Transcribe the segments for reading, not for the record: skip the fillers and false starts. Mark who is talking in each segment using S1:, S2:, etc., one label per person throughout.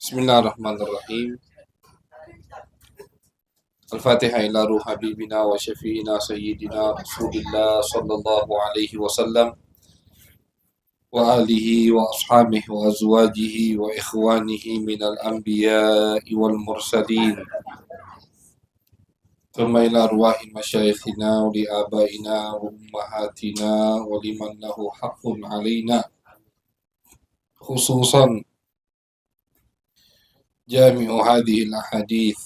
S1: Bismillahirrahmanirrahim. Al-Fatihah ila ruh habibina wa syafi'ina sayyidina Rasulillah sallallahu alaihi wasallam wa alihi wa ashabihi wa azwajihi wa ikhwanihi minal anbiya'i wal mursalin. Thumma ila arwahi masyayikhina wa li abaina wa ummahatina wa liman lahu haqqun alaina. Khususan jami'u hadhihi al-ahadith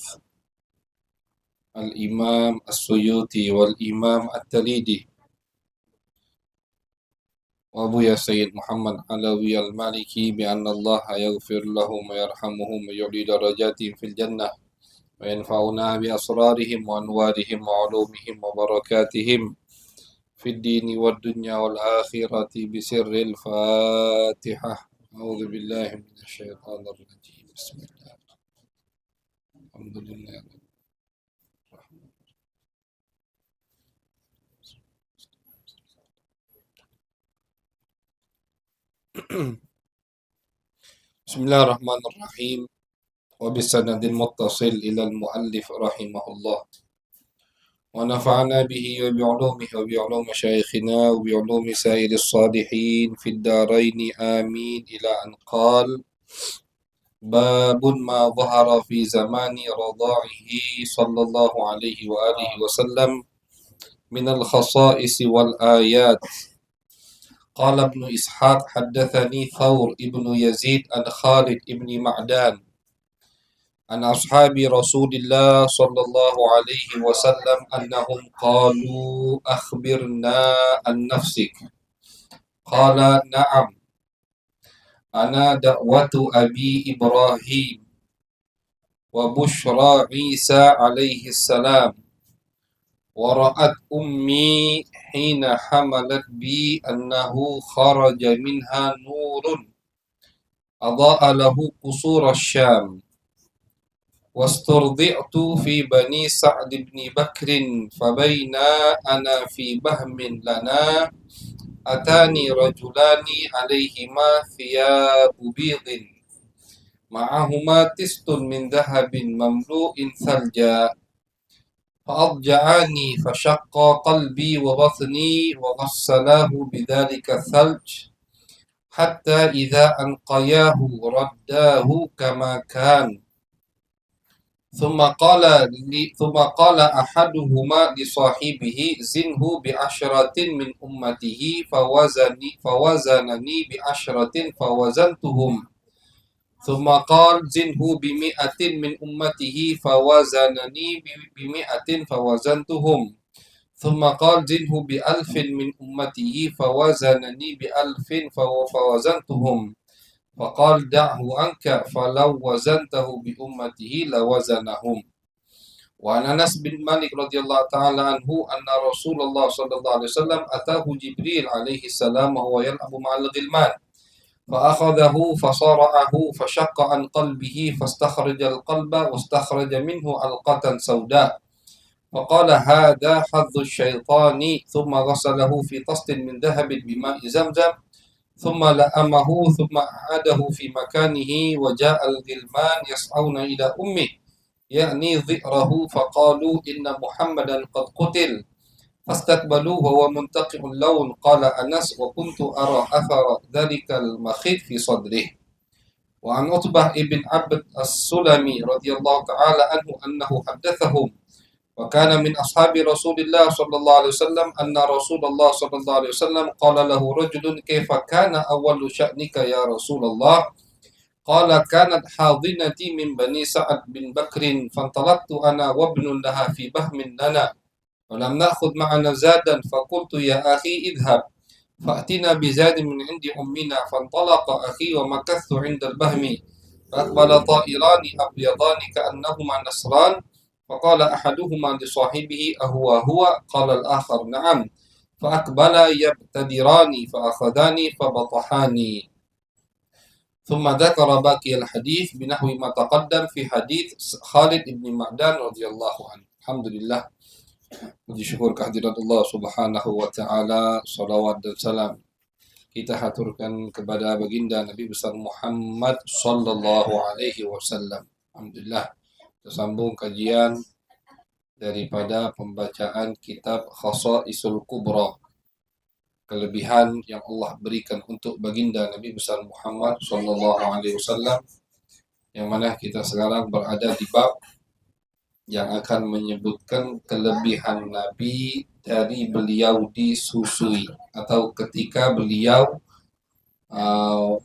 S1: Al-Imam As-Suyuti wal-Imam At-Talidi wa Abuya Sayyid Muhammad Alawi Al-Maliki bi anna Allah yaghfir lahum wa yarhamuhum wa yu'li darajatihim fil jannah wa yanfa'una bi asrarihim wa anwarihim wa ulumihim wa barakatihim fid dini wad dunya wal akhirati bi sirril Fatihah. A'udzu billahi minasy syaithanir rajim. Bismillah. Alhamdulillah. Bismillahirrahmanirrahim. وبسند متصل إلى المؤلف رحمه الله ونفعنا به وبعلومه وبعلوم مشايخنا وبعلوم سائر الصالحين في الدارين آمين إلى أن قال باب ما ظهر في زمان رضاعه صلى الله عليه وآله وسلم من الخصائص والآيات. قال ابن إسحاق حدثني ثور ابن يزيد عن خالد ابن معدان عن أصحاب رسول الله صلى الله عليه وسلم أنهم قالوا أخبرنا عن نفسك. قال نعم أنا دعوة أبي إبراهيم وبشرى عيسى عليه السلام ورأت أمي حين حملت بي أنه خرج منها نور أضاء له قصور الشام واسترضعت في بني سعد بن بكر فبينا أنا في بهم لنا أتاني رجلان عليهما ثياب بيض معهما تست من ذهب مملوء ثلجا فأضجعاني فشق قلبي وبطني وغسلاه بذلك الثلج حتى إذا أنقياه رداه كما كان ثم قال أحدهما لصاحبه زنه بعشرة من أمته فوزنني بعشرة فوزنتهم ثم قال زنه ب100 من أمته فوزنني ب100 فوزنتهم ثم قال زنه ب1000 من أمته فوزنني ب1000 فوزنتهم فقال دعه عنك فلو وزنته بأمته لوزنهم. وعن أنس بن مالك رضي الله تعالى عنه أن رسول الله صلى الله عليه وسلم أتاه جبريل عليه السلام وهو يلعب مع الغلمان فأخذه فصرعه فشق عن قلبه فاستخرج القلب واستخرج منه علقة سوداء فقال هذا حظ الشيطان ثم غسله في طست من ذهب بماء زمزم ثم لأمه ثم أعاده في مكانه وجاء الغلمان يسعون إلى أمه يعني ذئره فقالوا إن محمدا قد قتل فاستقبلوه وهو منتقع اللون. قال أنس وكنت أرى أثر ذلك المخيط في صدره. وعن عتبة بن عبد السلمي رضي الله تعالى عنه أنه حدثهم وكان من أصحاب رسول الله صلى الله عليه وسلم أن رسول الله صلى الله عليه وسلم قال له رجل كيف كان أول شأنك يا رسول الله؟ قال كانت حاضنتي من بني سعد بن بكر فانطلقت أنا وابن لها في بهم لنا ولم نأخذ معنا زادا فقلت يا أخي اذهب فأتنا بزاد من عند أمنا فانطلق أخي ومكثت عند البهم فأقبل طائران أبيضان كأنهما نسران فقال أحدهما لصاحبه أهو هو؟ قال الآخر نعم فأقبلا يبتدراني فأخذاني فبطحاني. ثم ذكر باقي الحديث بنحو ما تقدم في حديث خالد بن معدان رضي الله عنه. Alhamdulillah, puji syukur kehadirat Allah Subhanahu wa taala, salawat dan salam kita haturkan kepada baginda Nabi besar Muhammad sallallahu alaihi wasallam. Alhamdulillah, tersambung kajian daripada pembacaan kitab Khasaisul Kubra, kelebihan yang Allah berikan untuk baginda Nabi besar Muhammad sallallahu alaihi wasallam, yang mana kita sekarang berada di bab yang akan menyebutkan kelebihan Nabi dari beliau disusui, atau ketika beliau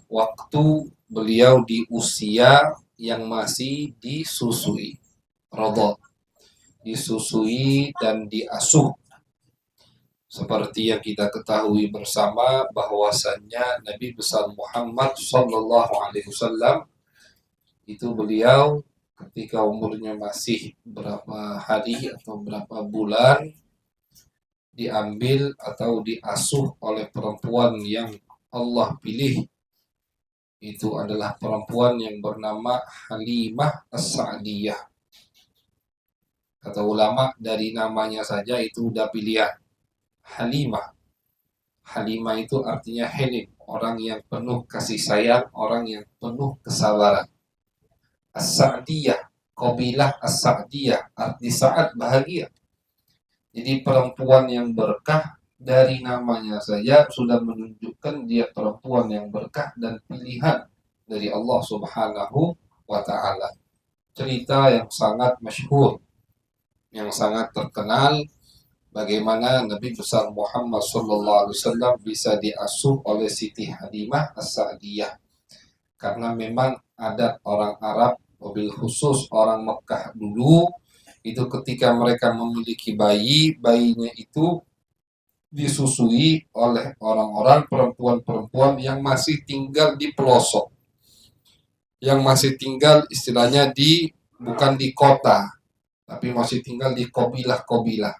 S1: waktu beliau di usia yang masih disusui, radha, disusui dan diasuh. Seperti yang kita ketahui bersama bahwasannya Nabi besar Muhammad sallallahu alaihi wasallam itu beliau ketika umurnya masih berapa hari atau berapa bulan diambil atau diasuh oleh perempuan yang Allah pilih. Itu adalah perempuan yang bernama Halimah As-Sa'diyah. Kata ulama, dari namanya saja itu udah pilihan. Halimah. Halimah itu artinya Halim, orang yang penuh kasih sayang, orang yang penuh kesabaran. As-Sa'diyah, qabilah As-Sa'diyah, arti saat bahagia. Jadi perempuan yang berkah, dari namanya saja sudah menunjukkan dia perempuan yang berkah dan pilihan dari Allah Subhanahu wa ta'ala. Cerita yang sangat masyhur, yang sangat terkenal, bagaimana Nabi besar Muhammad sallallahu alaihi wasallam bisa diasuh oleh Siti Halimah As-Sa'diyah. Karena memang adat orang Arab, mobil khusus orang Mekah dulu, itu ketika mereka memiliki bayi, bayinya itu disusui oleh orang-orang perempuan-perempuan yang masih tinggal di pelosok, yang masih tinggal istilahnya bukan di kota, tapi masih tinggal di kobilah-kobilah.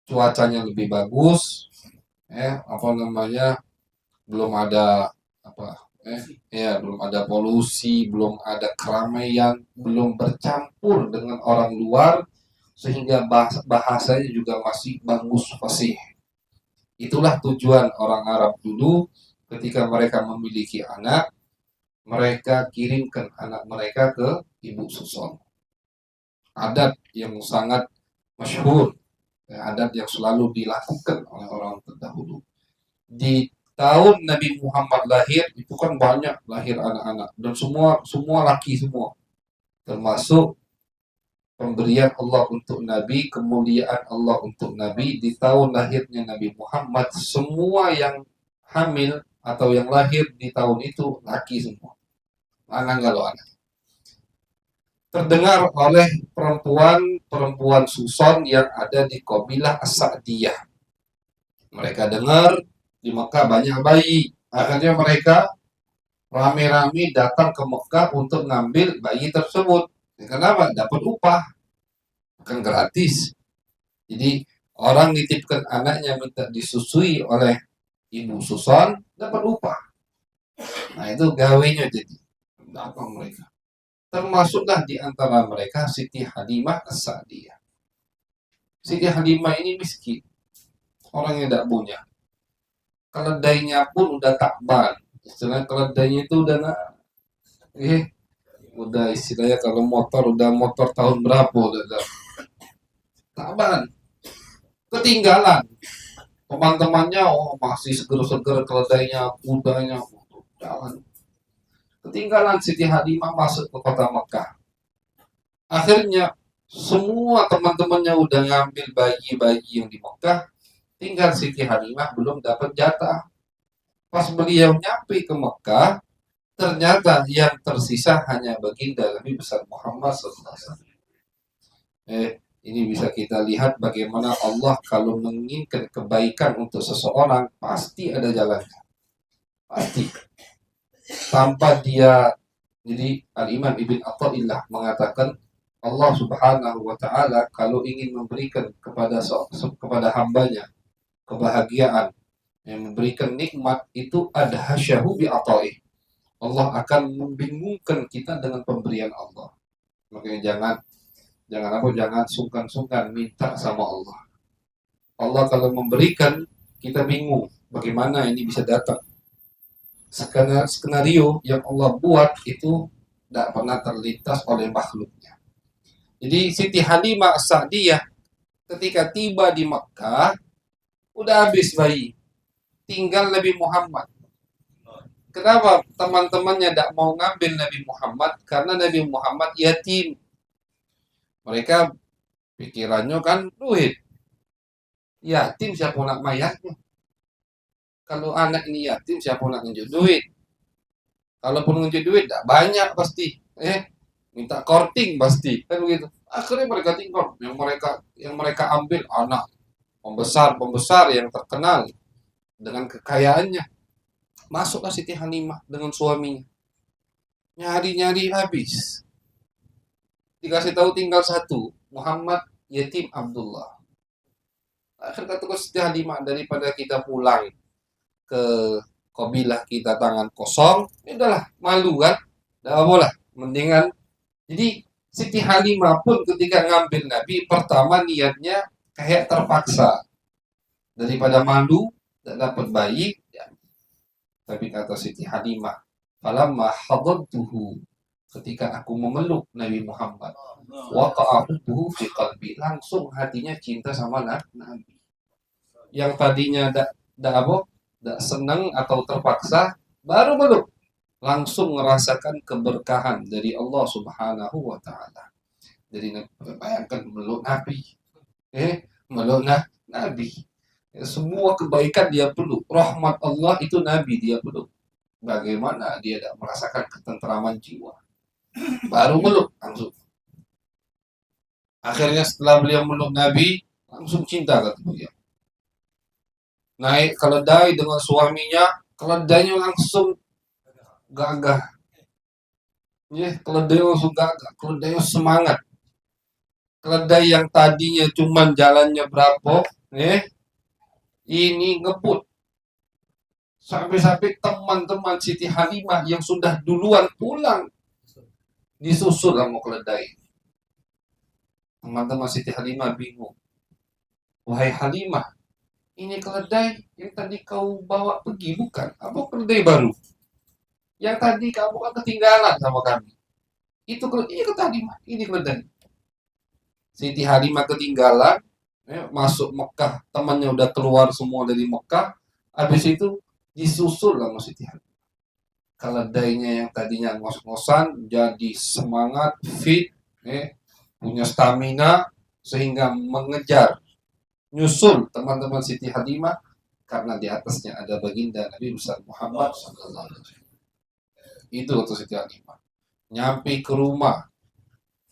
S1: Cuacanya lebih bagus, belum ada belum ada polusi, belum ada keramaian, belum bercampur dengan orang luar, sehingga bahasanya juga masih bagus, fasih. Itulah tujuan orang Arab dulu ketika mereka memiliki anak, mereka kirimkan anak mereka ke ibu susun. Adat yang sangat masyhur, adat yang selalu dilakukan oleh orang terdahulu. Di tahun Nabi Muhammad lahir itu kan banyak lahir anak-anak, dan semua laki semua, termasuk pemberian Allah untuk Nabi, kemuliaan Allah untuk Nabi. Di tahun lahirnya Nabi Muhammad, semua yang hamil atau yang lahir di tahun itu laki semua, anak kalau anak. Terdengar oleh perempuan Suson yang ada di kabilah As-Sa'diyah. Mereka dengar di Mekah banyak bayi. Akhirnya mereka rame-rame datang ke Mekah untuk ngambil bayi tersebut. Kenapa? Dapat upah, bukan gratis. Jadi orang nitipkan anaknya minta disusui oleh ibu Suson, dapat upah. Nah itu gawenya, jadi datang mereka. Termasuklah di antara mereka Siti Halimah As-Sa'diyah. Siti Halimah ini miskin, orang yang tidak punya. Keledainya pun udah takban. Istilah keledainya itu udah istilahnya kalau motor tahun berapa udah takban. Ketinggalan. Teman-temannya masih seger-seger keledainya, kudanya jalan. Ketinggalan Siti Halimah masuk ke kota Mekah. Akhirnya semua teman-temannya udah ngambil bayi-bayi yang di Mekah, tinggal Siti Halimah belum dapat jatah. Pas beliau nyampe ke Mekah, ternyata yang tersisa hanya baginda Nabi besar Muhammad SAW. Ini bisa kita lihat bagaimana Allah kalau menginginkan kebaikan untuk seseorang, pasti ada jalannya. Pasti. Tanpa dia. Jadi Al-Imam Ibn Atha'illah mengatakan, Allah Subhanahu wa ta'ala kalau ingin memberikan kepada hambanya kebahagiaan, yang memberikan nikmat, itu adhasyahu bi'ata'ih. Allah akan membingungkan kita dengan pemberian Allah. Makanya jangan sungkan-sungkan minta sama Allah. Allah kalau memberikan, kita bingung bagaimana ini bisa datang. skenario yang Allah buat itu tidak pernah terlintas oleh makhluknya. Jadi Siti Halimah As-Sa'diyah ketika tiba di Mekah udah habis bayi, tinggal Nabi Muhammad. Kenapa teman-temannya tidak mau ngambil Nabi Muhammad? Karena Nabi Muhammad yatim. Mereka pikirannya kan duit. Yatim siapa nak mayatnya? Kalau anak ini yatim siapa nak nunjuk duit? Kalaupun nunjuk duit tidak banyak pasti. Minta korting pasti. Kan begitu. Akhirnya mereka tinggal. Yang mereka ambil anak pembesar yang terkenal dengan kekayaannya. Masuklah Siti Halimah dengan suaminya. Nyari-nyari habis. Dikasih tahu tinggal satu, Muhammad yatim Abdullah. Akhirnya kata Siti Halimah, daripada kita pulang ke kabilah kita tangan kosong, udahlah malu kan, dah boleh, mendingan. Jadi Siti Halimah pun ketika ngambil Nabi pertama niatnya kayak terpaksa, daripada malu tak dapat bayi. Ya. Tapi kata Siti Halimah, falamma hadattuhu, ketika aku memeluk Nabi Muhammad, waqa'atuhu fi qalbi, langsung hatinya cinta sama Nabi. Yang tadinya tidak senang atau terpaksa, baru meluk langsung merasakan keberkahan dari Allah Subhanahu wa taala. Jadi bayangkan meluk Nabi. Meluk Nabi. Semua kebaikan dia peluk. Rahmat Allah itu Nabi dia peluk. Bagaimana dia tidak merasakan ketentraman jiwa? Baru meluk langsung. Akhirnya setelah beliau meluk Nabi, langsung cinta kata beliau. Naik keledai dengan suaminya, keledainya langsung gagah. Keledai langsung gagah, keledainya semangat. Keledai yang tadinya cuma jalannya berapa, ini ngebut. Sampai-sampai teman-teman Siti Halimah yang sudah duluan pulang disusul sama keledai. Teman-teman Siti Halimah bingung. Wahai Halimah, ini keledai yang tadi kau bawa pergi bukan? Apa keledai baru? Yang tadi kamu kan ketinggalan sama kami. Itu tadi ini keledai. Siti Halimah ketinggalan, masuk Mekah, temannya udah keluar semua dari Mekah. Habis itu disusul sama Siti Halimah. Keledainya yang tadinya ngos-ngosan jadi semangat, fit, punya stamina sehingga mengejar, nyusul teman-teman Siti Halimah karena di atasnya ada baginda Nabi besar Muhammad sallallahu alaihi wasallam. Itu waktu Siti Halimah nyampe ke rumah,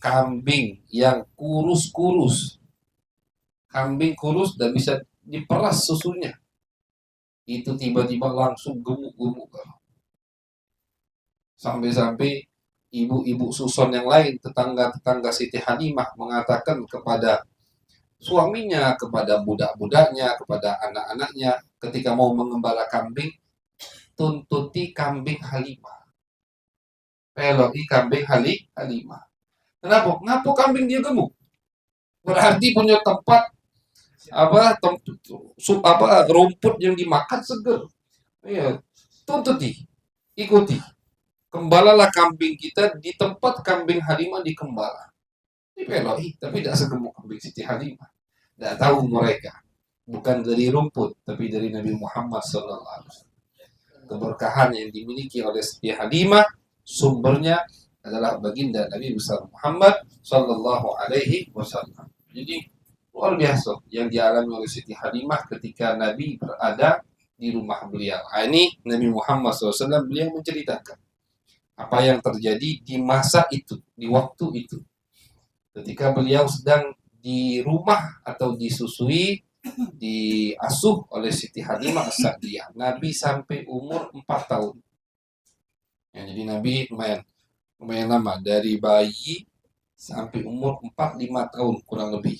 S1: kambing yang kurus, kambing kurus dan bisa diperas susunya, itu tiba-tiba langsung gemuk-gemuk. Sampai-sampai ibu-ibu susun yang lain, tetangga-tetangga Siti Halimah mengatakan kepada suaminya, kepada budak-budaknya, kepada anak-anaknya, ketika mau mengembala kambing, tuntuti kambing Halimah, peloki kambing Halimah. Kenapa? Ngapa kambing dia gemuk? Berarti punya tempat rumput yang dimakan seger. Iya, tuntuti, ikuti. Kembalalah kambing kita di tempat kambing Halimah dikembala. Dipeloki, tapi tidak segemuk kambing Siti Halimah. Tidak tahu mereka, bukan dari rumput, tapi dari Nabi Muhammad SAW. Keberkahan yang dimiliki oleh Siti Halimah, sumbernya adalah baginda Nabi besar Muhammad Sallallahu Alaihi Wasallam. Jadi luar biasa yang dialami oleh Siti Halimah ketika Nabi berada di rumah beliau. Ini Nabi Muhammad SAW beliau menceritakan apa yang terjadi di masa itu, di waktu itu, ketika beliau sedang di rumah atau disusui, diasuh oleh Siti Halimah As-Sa'diyah. Nabi sampai umur 4 tahun. Jadi Nabi lumayan lama, dari bayi sampai umur 4-5 tahun kurang lebih.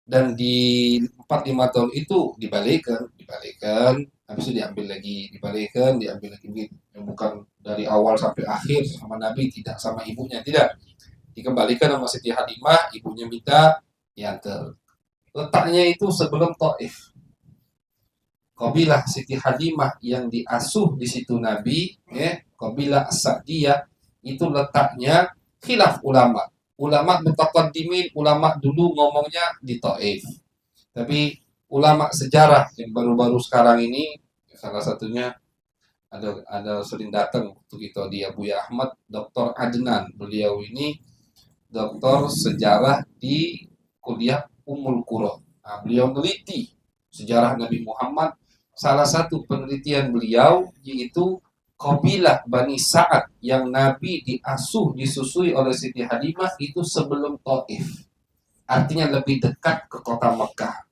S1: Dan di 4-5 tahun itu dibalikan, habis itu diambil lagi, dibalikan, diambil lagi begitu. Bukan dari awal sampai akhir sama Nabi, tidak, sama ibunya tidak. Dikembalikan sama Siti Halimah, ibunya minta diantar. Letaknya itu sebelum Taif. Qabilah Siti Halimah yang diasuh di situ Nabi, Qabilah As-Sa'diyah itu letaknya khilaf ulama. Ulama mutaqaddimin, ulama dulu ngomongnya di Taif. Tapi ulama sejarah yang baru-baru sekarang ini, salah satunya ada sering datang waktu kita di Abuya Ahmad, Dr. Adnan. Beliau ini doktor sejarah di kuliah Ummul Qura. Nah, beliau meneliti sejarah Nabi Muhammad. Salah satu penelitian beliau yaitu kabilah Bani Sa'ad yang Nabi diasuh, disusui oleh Siti Halimah itu sebelum Taif. Artinya lebih dekat ke kota Mekah.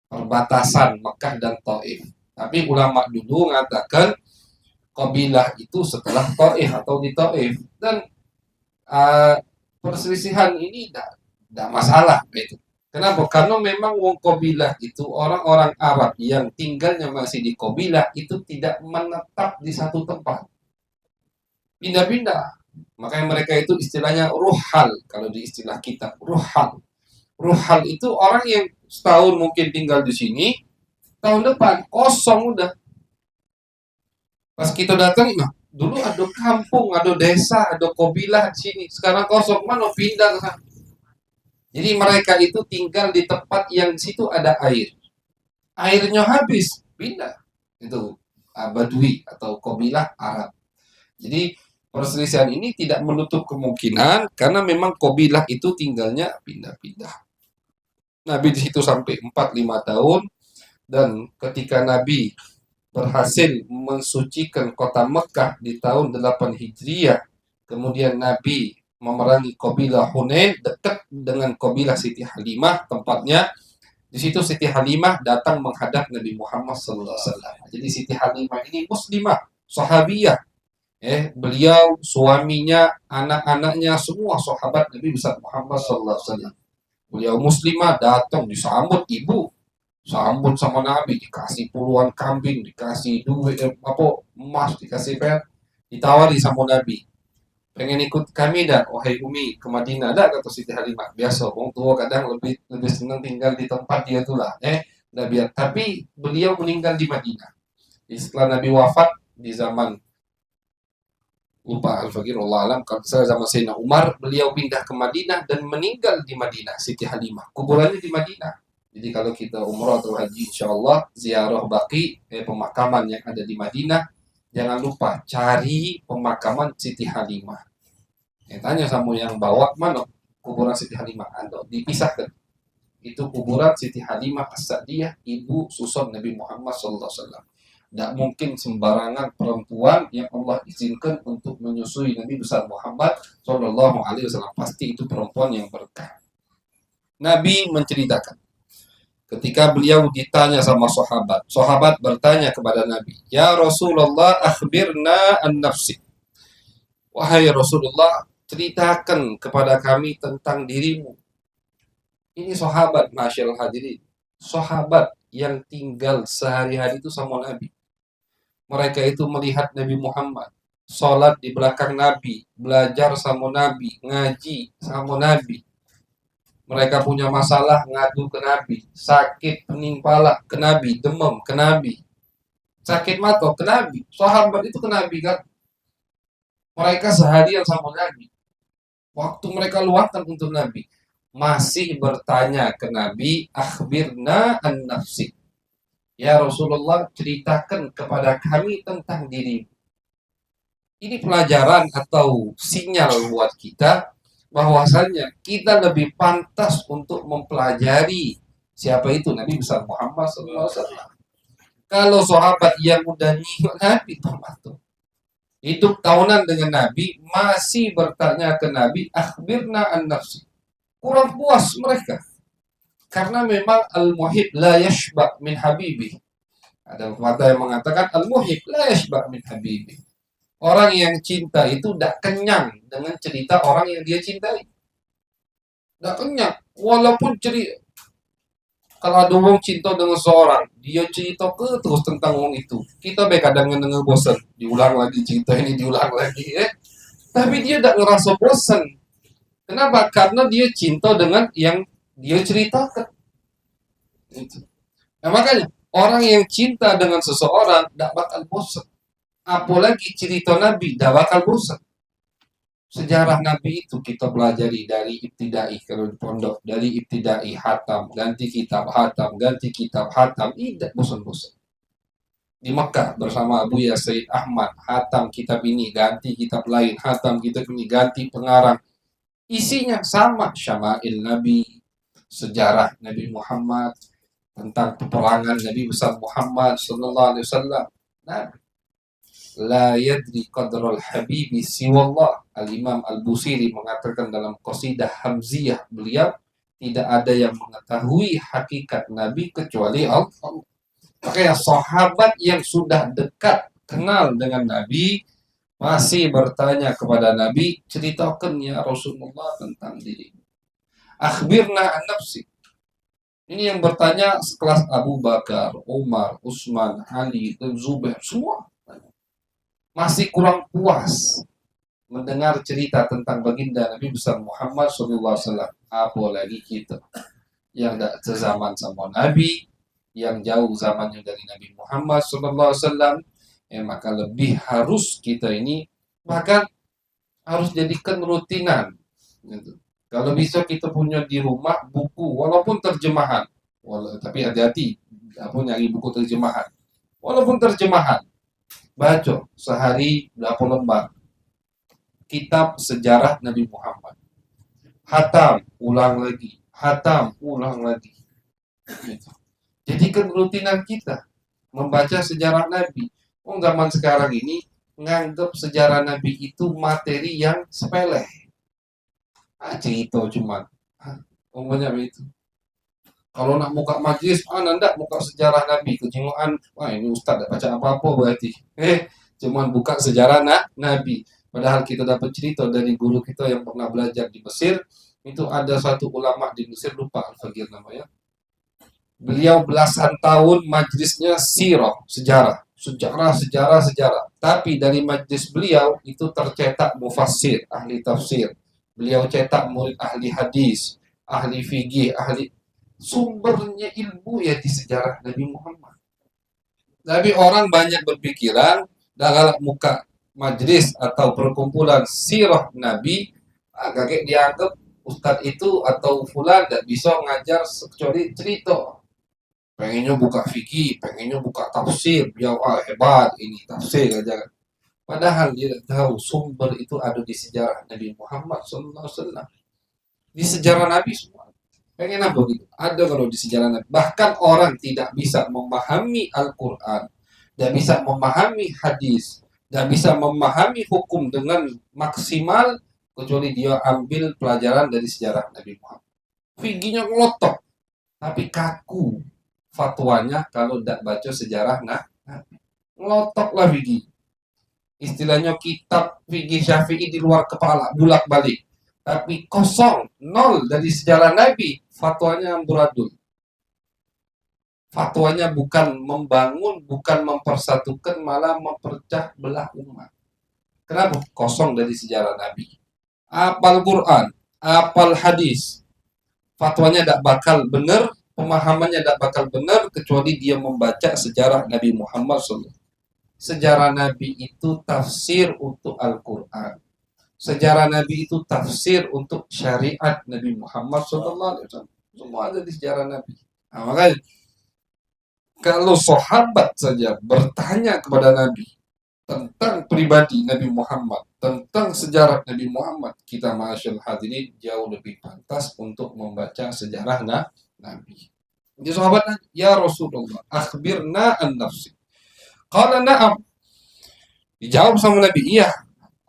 S1: Perbatasan Mekah dan Taif. Tapi ulama dulu mengatakan kabilah itu setelah Taif atau di Taif. Dan perselisihan ini tidak masalah itu. Kenapa? Karena memang wong kabilah itu orang-orang Arab yang tinggalnya masih di kabilah itu tidak menetap di satu tempat. Pindah-pindah. Makanya mereka itu istilahnya ruhal. Kalau di istilah kita, ruhal. Ruhal itu orang yang setahun mungkin tinggal di sini, tahun depan kosong udah. Pas kita datang, nah, dulu ada kampung, ada desa, ada kabilah di sini. Sekarang kosong, mana pindah ke sana. Jadi mereka itu tinggal di tempat yang di situ ada air. Airnya habis, pindah. Itu Badui atau kabilah Arab. Jadi perselisihan ini tidak menutup kemungkinan karena memang kabilah itu tinggalnya pindah-pindah. Nabi di situ sampai 4-5 tahun dan ketika Nabi berhasil mensucikan kota Mekah di tahun 8 Hijriah, kemudian Nabi memerangi kabilah Hunain dekat dengan kabilah Siti Halimah tempatnya. Di situ Siti Halimah datang menghadap Nabi Muhammad SAW. Jadi Siti Halimah ini muslimah, sahabiyah. Beliau, suaminya, anak-anaknya semua sahabat Nabi besar Muhammad SAW. Beliau muslimah datang disambut ibu, sambut sama Nabi, dikasih puluhan kambing, dikasih duit, emas, dikasih perak, ditawari sama Nabi. Pengen ikut kami dah, wahai Umi, ke Madinah dah, kata Siti Halimah. Biasa, orang tua kadang lebih senang tinggal di tempat dia tu lah. Tapi beliau meninggal di Madinah. Setelah Nabi wafat di zaman lupa Al-Fakir Allah alam, kalau saya zaman Sayyidina Umar, beliau pindah ke Madinah dan meninggal di Madinah, Siti Halimah. Kuburannya di Madinah. Jadi kalau kita umrah atau haji, insya Allah ziarah baqi, pemakaman yang ada di Madinah, jangan lupa cari pemakaman Siti Halimah. Tanya sama yang bawa, mana kuburan Siti Halimah? Anda dipisahkan. Itu kuburan Siti Halimah As-Sa'diyah, ibu susun Nabi Muhammad SAW. Tidak mungkin sembarangan perempuan yang Allah izinkan untuk menyusui Nabi besar Muhammad SAW. Pasti itu perempuan yang berkah. Nabi menceritakan, ketika beliau ditanya sama sahabat bertanya kepada Nabi, "Ya Rasulullah, akhbirna an nafsi." Wahai Rasulullah, ceritakan kepada kami tentang dirimu. Ini sahabat, masyaallah hadirin. Sahabat yang tinggal sehari-hari itu sama Nabi. Mereka itu melihat Nabi Muhammad, sholat di belakang Nabi, belajar sama Nabi, ngaji sama Nabi. Mereka punya masalah ngadu ke Nabi, sakit pening pala ke Nabi, demam ke Nabi, sakit mata ke Nabi. Sahabat itu ke Nabi kan. Mereka seharian sama Nabi. Waktu mereka luangkan untuk Nabi, masih bertanya ke Nabi, akhbirna an nafsi. Ya Rasulullah, ceritakan kepada kami tentang dirimu. Ini pelajaran atau sinyal buat kita bahwasanya kita lebih pantas untuk mempelajari siapa itu Nabi besar Muhammad SAW. Kalau sahabat yang udah nyinggung Nabi hidup tahunan dengan Nabi masih bertanya ke Nabi, akhbirna an nafsi. Kurang puas mereka karena memang al-muhib la yashba min habibi. Ada pepatah yang mengatakan al-muhib la yashba min habibi. Orang yang cinta itu tidak kenyang dengan cerita orang yang dia cintai. Tidak kenyang. Walaupun cerita, kalau ada orang cinta dengan seorang, dia cerita terus tentang orang itu. Kita kadang dengar bosan. Diulang lagi cerita ini, diulang lagi. Tapi dia tidak ngerasa bosan. Kenapa? Karena dia cinta dengan yang dia ceritakan. Nah, makanya Orang yang cinta dengan seseorang tidak bakal bosan. Apalagi cerita Nabi tidak bakal bosan. Sejarah Nabi itu kita pelajari dari ibtidai kalau di pondok, dari ibtidai hatam, ganti kitab hatam, tidak bosan-bosan. Di Mekah bersama Abu Ya Said Ahmad, hatam kitab ini, ganti kitab lain, hatam kitab ini, ganti pengarang. Isinya sama, syama'il Nabi, sejarah Nabi Muhammad, tentang peperangan Nabi besar Muhammad sallallahu alaihi wasallam. Nabi la yadri qadral habibi siwallah. Al-Imam Al-Busiri mengatakan dalam qasidah Hamziyah beliau, tidak ada yang mengetahui hakikat Nabi kecuali Allah. Makanya sahabat yang sudah dekat kenal dengan Nabi masih bertanya kepada Nabi, ceritakan ya Rasulullah tentang diri. Akhbirna an nafsi. Ini yang bertanya sekelas Abu Bakar, Umar, Utsman, Ali, dan Zubair, semua masih kurang puas mendengar cerita tentang baginda Nabi besar Muhammad SAW. Apalagi kita yang tidak sezaman sama Nabi, yang jauh zamannya dari Nabi Muhammad SAW, maka lebih harus kita ini bahkan harus jadikan rutinan. Gitu. Kalau bisa kita punya di rumah buku, walaupun terjemahan, tapi hati-hati, aku nyari buku terjemahan. Walaupun terjemahan, baca sehari berapa lembar kitab sejarah Nabi Muhammad. Hatam, ulang lagi. Hatam, ulang lagi. Gitu. Jadikan rutinan kita membaca sejarah Nabi. Zaman sekarang ini nganggap sejarah Nabi itu materi yang sepele. Cerita cuma. Umumnya begitu. Kalau nak muka majlis, nanda muka sejarah Nabi, kejenguan, ini ustaz tak baca apa-apa berarti. Cuman buka sejarah Nabi. Padahal kita dapat cerita dari guru kita yang pernah belajar di Mesir, itu ada satu ulama di Mesir, lupa Al-Fagir namanya. Beliau belasan tahun majlisnya sirah, sejarah. Tapi dari majlis beliau itu tercetak mufassir, ahli tafsir. Beliau cetak murid ahli hadis, ahli fikih, ahli sumbernya ilmu ya di sejarah Nabi Muhammad. Tapi orang banyak berpikiran dalam muka majlis atau perkumpulan sirah Nabi, kakek dianggap ustadz itu atau fulan tidak bisa ngajar kecuali cerita. Pengennya buka fikih, pengennya buka tafsir, biar hebat ini tafsir aja. Padahal dia tahu sumber itu ada di sejarah Nabi Muhammad SAW. Di sejarah Nabi semua. Pengen apa gitu? Ada kalau di sejarah Nabi. Bahkan orang tidak bisa memahami Al-Quran, tidak bisa memahami hadis, tidak bisa memahami hukum dengan maksimal kecuali dia ambil pelajaran dari sejarah Nabi Muhammad. Fikihnya ngelotok, tapi kaku fatwanya kalau tidak baca sejarah Nabi. Ngelotoklah fikih. Istilahnya kitab fikih Syafi'i di luar kepala, bulak-balik. Tapi kosong, nol dari sejarah Nabi, fatwanya amburadul. Fatwanya bukan membangun, bukan mempersatukan, malah mempercah belah umat. Kenapa? Kosong dari sejarah Nabi. Apal Quran, apal hadis, fatwanya tidak bakal benar, pemahamannya tidak bakal benar kecuali dia membaca sejarah Nabi Muhammad SAW. Sejarah Nabi itu tafsir untuk Al-Quran. Sejarah Nabi itu tafsir untuk syariat Nabi Muhammad SAW. Semua ada di sejarah Nabi. Nah, makanya kalau sahabat saja bertanya kepada Nabi tentang pribadi Nabi Muhammad, tentang sejarah Nabi Muhammad, kita masyaallah hadirin jauh lebih pantas untuk membaca sejarah Nabi. Jadi sahabat, ya Rasulullah, akhbirna an nafsi. Qala na'am. Dijawab sama Nabi, iya.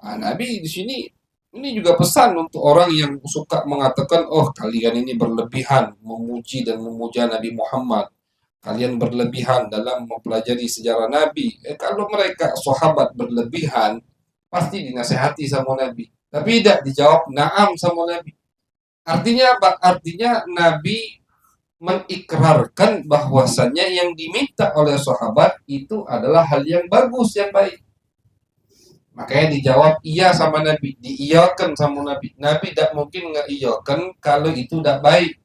S1: Nabi di sini ini juga pesan untuk orang yang suka mengatakan, oh kalian ini berlebihan memuji dan memuja Nabi Muhammad. Kalian berlebihan dalam mempelajari sejarah Nabi. Kalau mereka sahabat berlebihan, pasti dinasehati sama Nabi. Tapi tidak dijawab na'am sama Nabi. Artinya apa? Artinya Nabi mengikrarkan bahwasannya yang diminta oleh sahabat itu adalah hal yang bagus, yang baik. Makanya dijawab iya sama Nabi, diiyakan sama Nabi. Nabi tidak mungkin ngeiyakan kalau itu tidak baik.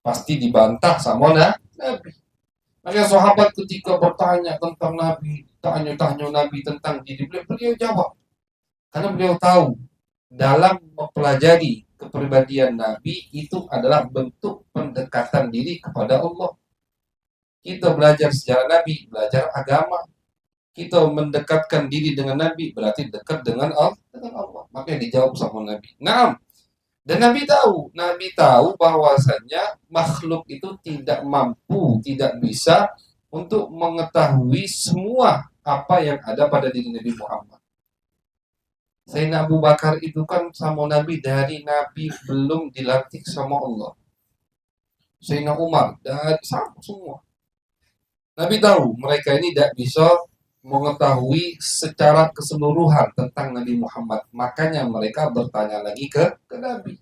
S1: Pasti dibantah sama Nabi. Makanya sahabat ketika bertanya tentang Nabi, tanya-tanya Nabi tentang diri beliau, beliau jawab. Karena beliau tahu dalam mempelajari kepribadian Nabi itu adalah bentuk pendekatan diri kepada Allah. Kita belajar sejarah Nabi, belajar agama. Kita mendekatkan diri dengan Nabi, berarti dekat dengan Allah. Makanya dijawab sama Nabi. Naam. Dan Nabi tahu bahwasanya makhluk itu tidak mampu, tidak bisa untuk mengetahui semua apa yang ada pada diri Nabi Muhammad. Sayyidina Abu Bakar itu kan sama Nabi dari Nabi belum dilantik sama Allah. Sayyidina Umar dan sama semua. Nabi tahu mereka ini tidak bisa mengetahui secara keseluruhan tentang Nabi Muhammad. Makanya mereka bertanya lagi ke Nabi.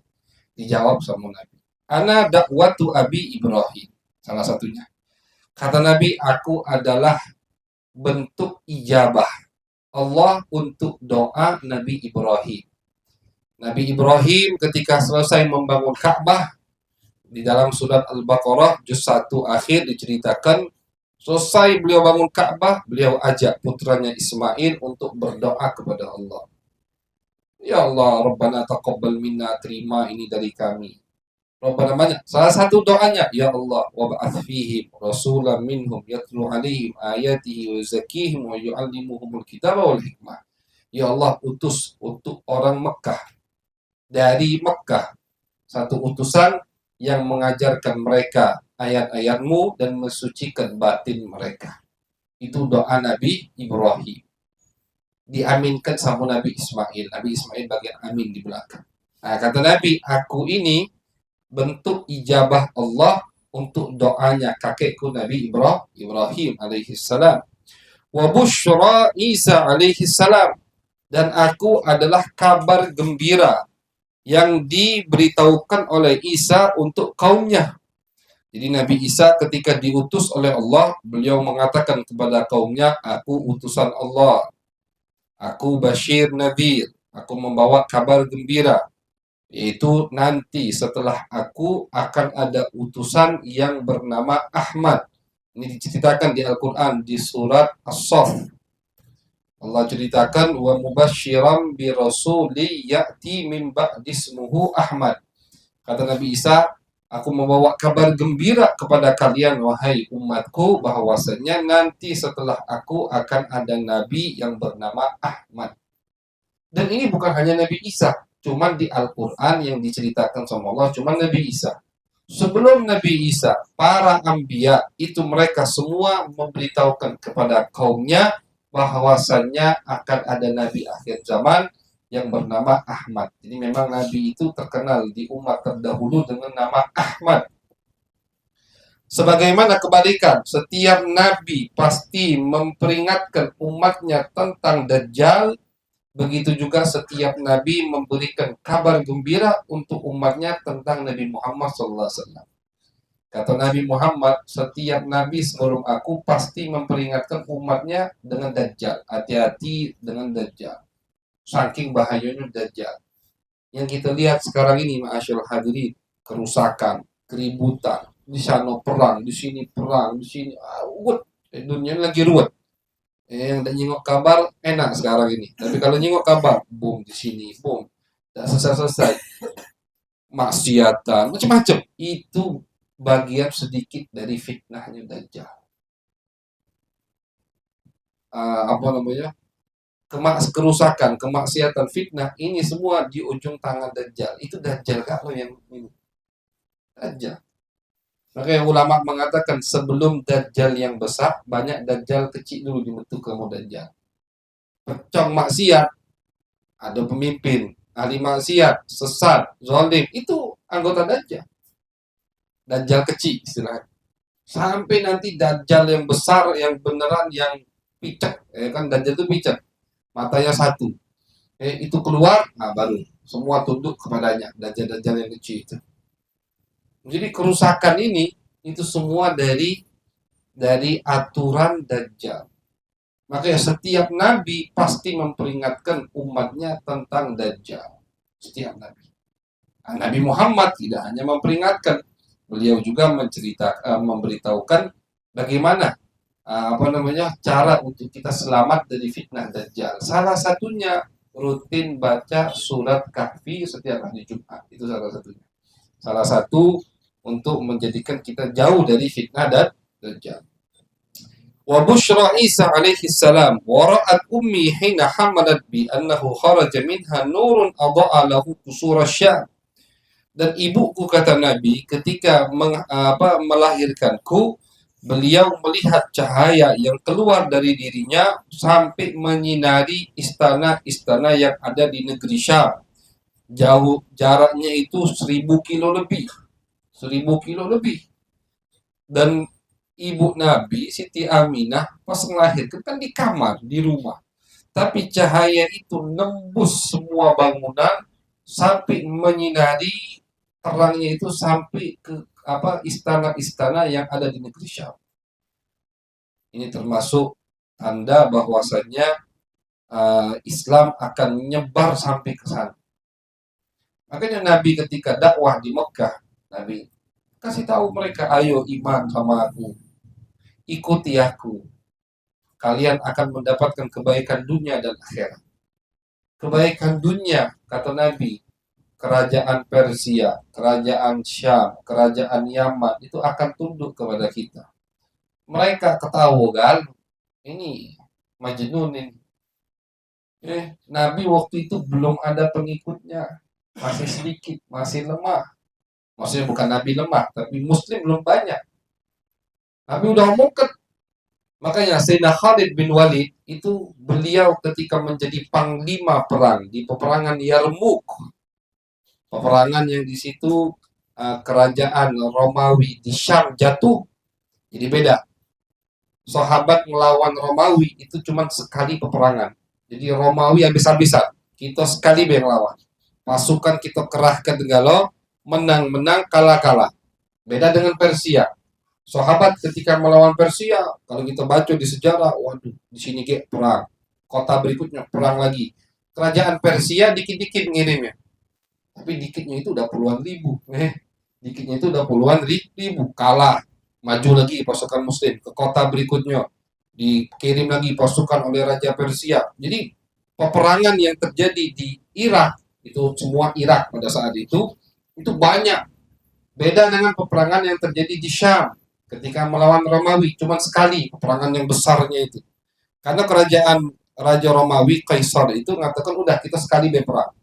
S1: Dijawab sama Nabi. Ana dakwatu Abi Ibrahim. Salah satunya. Kata Nabi, aku adalah bentuk ijabah Allah untuk doa Nabi Ibrahim. Nabi Ibrahim ketika selesai membangun Ka'bah, di dalam surat Al-Baqarah juz 1 akhir diceritakan, selesai beliau bangun Ka'bah, beliau ajak putranya Ismail untuk berdoa kepada Allah. Ya Allah, Rabbana taqabbal minna, terima ini dari kami. Rabbana banyak. Salah satu doanya, ya Allah, wa ba'ath fihim rasulan minhum yatlu alaihim ayatihi wa zakihim wa yu'allimuhumul kitaba wal hikmah. Ya Allah, utus untuk orang Mekah, dari Mekah, satu utusan yang mengajarkan mereka ayat-ayatmu dan mensucikan batin mereka. Itu doa Nabi Ibrahim. Diaminkan sama Nabi Ismail. Nabi Ismail bagian amin di belakang. Nah, kata Nabi, aku ini bentuk ijabah Allah untuk doanya kakekku Nabi Ibrahim alaihi salam. Wa busyra Isa alaihi salam. Dan aku adalah kabar gembira yang diberitahukan oleh Isa untuk kaumnya. Jadi Nabi Isa ketika diutus oleh Allah, beliau mengatakan kepada kaumnya, aku utusan Allah. Aku Bashir Nadir. Aku membawa kabar gembira. Yaitu nanti setelah aku akan ada utusan yang bernama Ahmad. Ini diceritakan di Al-Quran di surat As-Saff. Allah ceritakan wa mubasyiran bi rasuli ya'ti min ba'di ismuhu Ahmad. Kata Nabi Isa, aku membawa kabar gembira kepada kalian wahai umatku bahwasanya nanti setelah aku akan ada nabi yang bernama Ahmad. Dan ini bukan hanya Nabi Isa, cuman di Al-Quran yang diceritakan sama Allah cuman Nabi Isa. Sebelum Nabi Isa, para anbiya itu mereka semua memberitahukan kepada kaumnya bahwasannya akan ada nabi akhir zaman yang bernama Ahmad. Jadi memang nabi itu terkenal di umat terdahulu dengan nama Ahmad. Sebagaimana kebalikan, setiap nabi pasti memperingatkan umatnya tentang Dajjal. Begitu juga setiap nabi memberikan kabar gembira untuk umatnya tentang Nabi Muhammad SAW. Kata Nabi Muhammad, setiap nabi sebelum aku pasti memperingatkan umatnya dengan Dajjal. Hati-hati dengan Dajjal. Saking bahayanya Dajjal. Yang kita lihat sekarang ini, ma'asyil hadirin, kerusakan, keributan, di sana perang, di sini perang, di sini ruwet. Dunia lagi ruwet. Yang tak nyingok kabar enak sekarang ini. Tapi kalau nyingok kabar, boom di sini, boom. Tak selesai-selesai. Maksiatan, macam-macam. Itu bagian sedikit dari fitnahnya Dajjal. Apa namanya? Kerusakan, kemaksiatan, fitnah, ini semua di ujung tangan Dajjal. Itu Dajjal kalau yang ini. Dajjal. Makanya ulama mengatakan sebelum Dajjal yang besar, banyak Dajjal kecil dulu dibentuk kamu Dajjal. Pecong maksiat, ada pemimpin, ahli maksiat, sesat, zalim, itu anggota Dajjal. Dajjal kecil istilahnya. Sampai nanti Dajjal yang besar, yang beneran, yang picek. Kan Dajjal itu picek. Matanya satu. Itu keluar, nah baru semua tunduk kepadanya. Dajjal-Dajjal yang kecil itu. Jadi kerusakan ini, itu semua dari aturan Dajjal. Makanya setiap nabi pasti memperingatkan umatnya tentang Dajjal. Setiap nabi. Nah, Nabi Muhammad tidak hanya memperingatkan, beliau juga memberitahukan Bagaimana cara untuk kita selamat dari fitnah Dajjal? Salah satunya rutin baca surat Kahfi setiap hari Jumat. Itu salah satunya. Salah satu untuk menjadikan kita jauh dari fitnah dan Dajjal. Wa bushra Isa alaihi salam wa ra'at ummi hina hamalat bi annahu kharaja minha nurun adha'a lahu qusur Syam. Dan ibuku, kata Nabi, ketika melahirkanku, beliau melihat cahaya yang keluar dari dirinya sampai menyinari istana-istana yang ada di negeri Syam. Jauh jaraknya itu 1000 kilo lebih. 1000 kilo lebih. Dan ibu Nabi, Siti Aminah, pas melahirkan kan di kamar, di rumah. Tapi cahaya itu nembus semua bangunan sampai menyinari, terangnya itu sampai ke istana-istana yang ada di negeri Syam. Ini termasuk tanda bahwasannya Islam akan menyebar sampai ke sana. Makanya Nabi ketika dakwah di Mekah, Nabi kasih tahu mereka, ayo iman sama aku, ikuti aku. Kalian akan mendapatkan kebaikan dunia dan akhirat. Kebaikan dunia, kata Nabi, kerajaan Persia, kerajaan Syam, kerajaan Yaman itu akan tunduk kepada kita. Mereka ketawa kan, ini Majnun ini. Nabi waktu itu belum ada pengikutnya, masih sedikit, masih lemah. Maksudnya bukan Nabi lemah, tapi Muslim belum banyak. Nabi udah omongkan. Makanya Sayyidina Khalid bin Walid itu beliau ketika menjadi panglima perang di peperangan Yarmuk, peperangan yang di situ kerajaan Romawi di Syam jatuh. Jadi beda. Sahabat melawan Romawi itu cuma sekali peperangan. Jadi Romawi habis-habisan. Kita sekali yang lawan. Pasukan kita kerahkan Galo, menang-menang, kalah-kalah. Beda dengan Persia. Sahabat ketika melawan Persia, kalau kita baca di sejarah, waduh, di sini kayak perang. Kota berikutnya perang lagi. Kerajaan Persia dikit-dikit ngirimnya. Tapi dikitnya itu udah puluhan ribu. Dikitnya itu udah puluhan ribu. Kalah. Maju lagi pasukan Muslim ke kota berikutnya. Dikirim lagi pasukan oleh Raja Persia. Jadi peperangan yang terjadi di Irak, itu semua Irak pada saat itu banyak. Beda dengan peperangan yang terjadi di Syam ketika melawan Romawi, cuma sekali peperangan yang besarnya itu. Karena kerajaan Raja Romawi Kaisar itu mengatakan udah kita sekali berperang.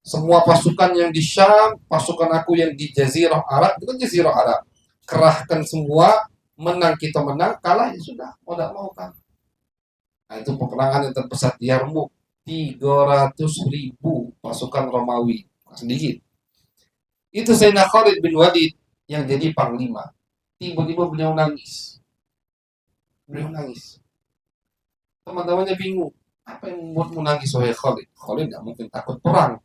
S1: Semua pasukan yang di Syam, pasukan aku yang di Jazirah Arab, itu kan Jazirah Arab, kerahkan semua, menang kita menang, kalah ya sudah, mau tidak mau kan. Nah itu peperangan yang terbesar di Yarmuk, 300.000 pasukan Romawi, sedikit. Itu Sayyidina Khalid bin Walid yang jadi panglima. Tiba-tiba beliau nangis. Teman-temannya bingung. Apa yang membuatmu nangis, wahai Khalid? Khalid tidak mungkin takut perang.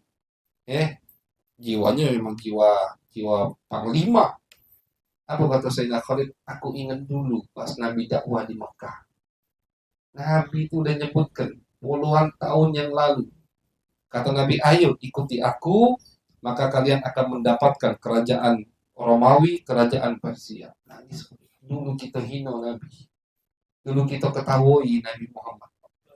S1: Jiwanya memang jiwa panglima. Apa kata Sayyidina Khalid? Aku ingat dulu pas Nabi dakwah di Mekah. Nabi itu udah nyebutkan puluhan tahun yang lalu. Kata Nabi, ayo ikuti aku, maka kalian akan mendapatkan kerajaan Romawi, kerajaan Persia. Nangis. Dulu kita hina Nabi. Dulu kita ketahui Nabi Muhammad.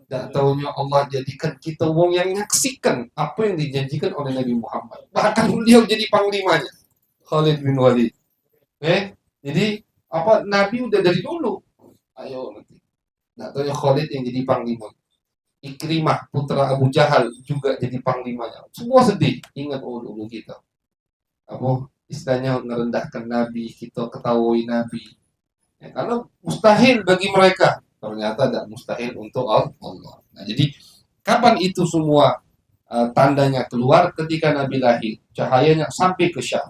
S1: Tak tahunya Allah jadikan kita wong yang menyaksikan apa yang dijanjikan oleh Nabi Muhammad. Bahkan beliau jadi panglimanya. Khalid bin Walid. Jadi Nabi udah dari dulu. Ayo nanti. Tak tahunya Khalid yang jadi panglima. Ikrimah putra Abu Jahal juga jadi panglimanya. Semua sedih. Ingat dulu kita. Istilahnya merendahkan Nabi, kita ketahui Nabi. Karena mustahil bagi mereka. Ternyata tidak mustahil untuk Allah. Nah, jadi kapan itu semua tandanya keluar? Ketika Nabi lahir, cahayanya sampai ke Syam.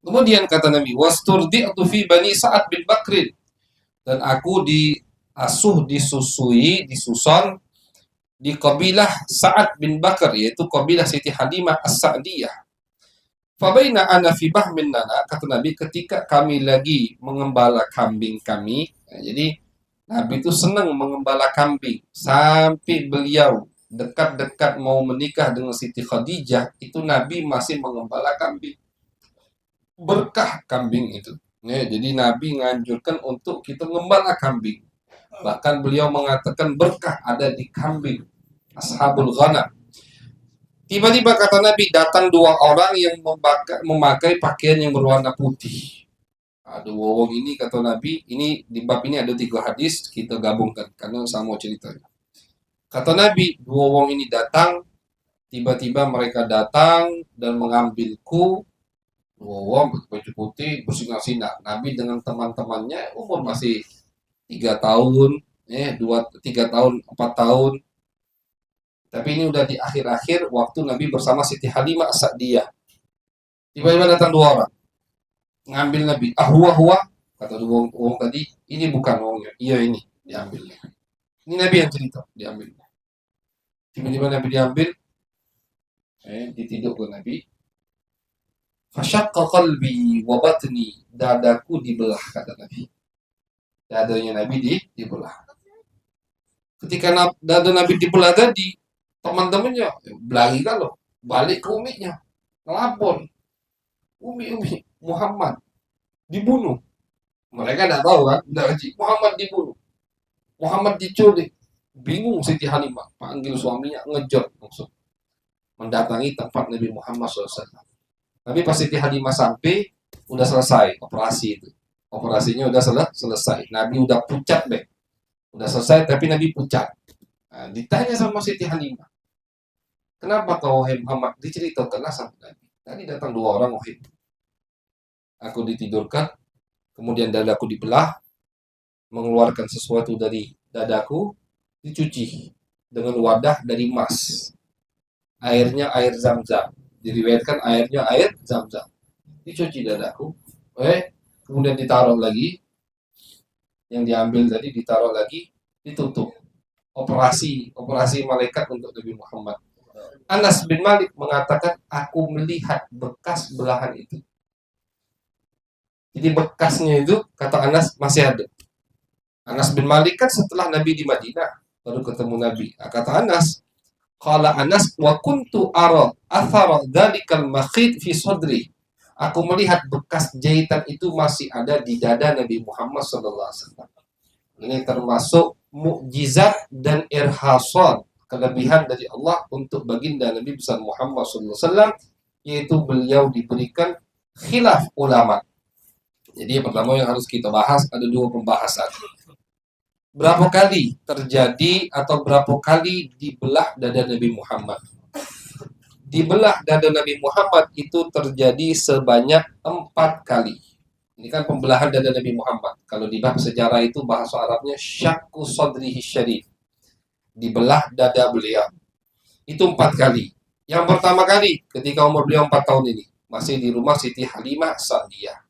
S1: Kemudian kata Nabi, wasturdi'tu fi bani Sa'ad bin Bakrin, dan aku diasuh, disusui, disusun di kabilah Sa'ad bin Bakar, yaitu kabilah Siti Halimah As-Sa'diyah. Fabaina ana fi bahmin lana, kata Nabi, ketika kami lagi mengembala kambing kami. Jadi Nabi itu senang mengembala kambing sampai beliau dekat-dekat mau menikah dengan Siti Khadijah, itu Nabi masih mengembala kambing. Berkah kambing itu. Jadi Nabi menganjurkan untuk kita ngembala kambing. Bahkan beliau mengatakan berkah ada di kambing. Ashabul ghanam. Tiba-tiba kata Nabi, datang dua orang yang memakai pakaian yang berwarna putih. Ada wong ini kata Nabi, ini di bab ini ada 3 hadis, kita gabungkan karena sama ceritanya. Kata Nabi, dua wong ini datang, tiba-tiba mereka datang dan mengambilku. Dua wong baju putih bersinar-sinar. Nabi dengan teman-temannya umur masih 3 tahun, 3 tahun, 4 tahun. Tapi ini udah di akhir-akhir waktu Nabi bersama Siti Halimah As-Sa'diyah. Tiba-tiba datang dua orang, ngambil Nabi. Huwa, kata dua orang tadi, ini bukan orangnya. Iya ini, diambilnya. Ini Nabi yang cerita, diambilnya. Tiba-tiba Nabi diambil, ditiduk ke Nabi. Fasyaqqa qalbi wa batni, dadaku dibelah, kata Nabi. Dadanya Nabi dibelah. Ketika dada Nabi dibelah tadi, teman-temannya belagi kalau balik ke uminya, ngelapor. Umi Muhammad dibunuh. Mereka tidak tahu kan, tidak ngaji. Muhammad dibunuh, Muhammad diculik. Bingung Siti Halimah, panggil suaminya, ngejot langsung mendatangi tempat Nabi Muhammad SAW. Tapi pas Siti Halimah sampai, udah selesai operasi itu. Operasinya udah selesai. Nabi udah pucat deh. Udah selesai, tapi Nabi pucat. Nah, ditanya sama Siti Halimah, kenapa kau wahai Muhammad? Diceritakanlah sama Nabi. Tadi datang dua orang, wahai. Aku ditidurkan, kemudian dadaku dibelah, mengeluarkan sesuatu dari dadaku, dicuci dengan wadah dari emas. Airnya air Zam-Zam. Diriwayatkan airnya air Zam-Zam. Dicuci dadaku, kemudian ditaruh lagi. Yang diambil tadi ditaruh lagi, ditutup. Operasi malaikat untuk Nabi Muhammad. Anas bin Malik mengatakan, aku melihat bekas belahan itu. Jadi bekasnya itu, kata Anas, masih ada. Anas bin Malik kan setelah Nabi di Madinah baru ketemu Nabi. Kata Anas, qala Anas wa kuntu ara athara dzalikal makhit fi sadri. Aku melihat bekas jahitan itu masih ada di dada Nabi Muhammad sallallahu alaihi wasallam. Ini termasuk mukjizat dan irhasan, kelebihan dari Allah untuk baginda Nabi besar Muhammad sallallahu alaihi wasallam, yaitu beliau diberikan khilaf ulama. Jadi yang pertama yang harus kita bahas, ada 2 pembahasan. Berapa kali terjadi atau berapa kali dibelah dada Nabi Muhammad? Dibelah dada Nabi Muhammad itu terjadi sebanyak 4 kali. Ini kan pembelahan dada Nabi Muhammad. Kalau di bab sejarah itu bahasa Arabnya syaqqu sadrihi syarif. Dibelah dada beliau. Itu 4 kali. Yang pertama kali ketika umur beliau 4 tahun ini, masih di rumah Siti Halimah As-Sa'diyah.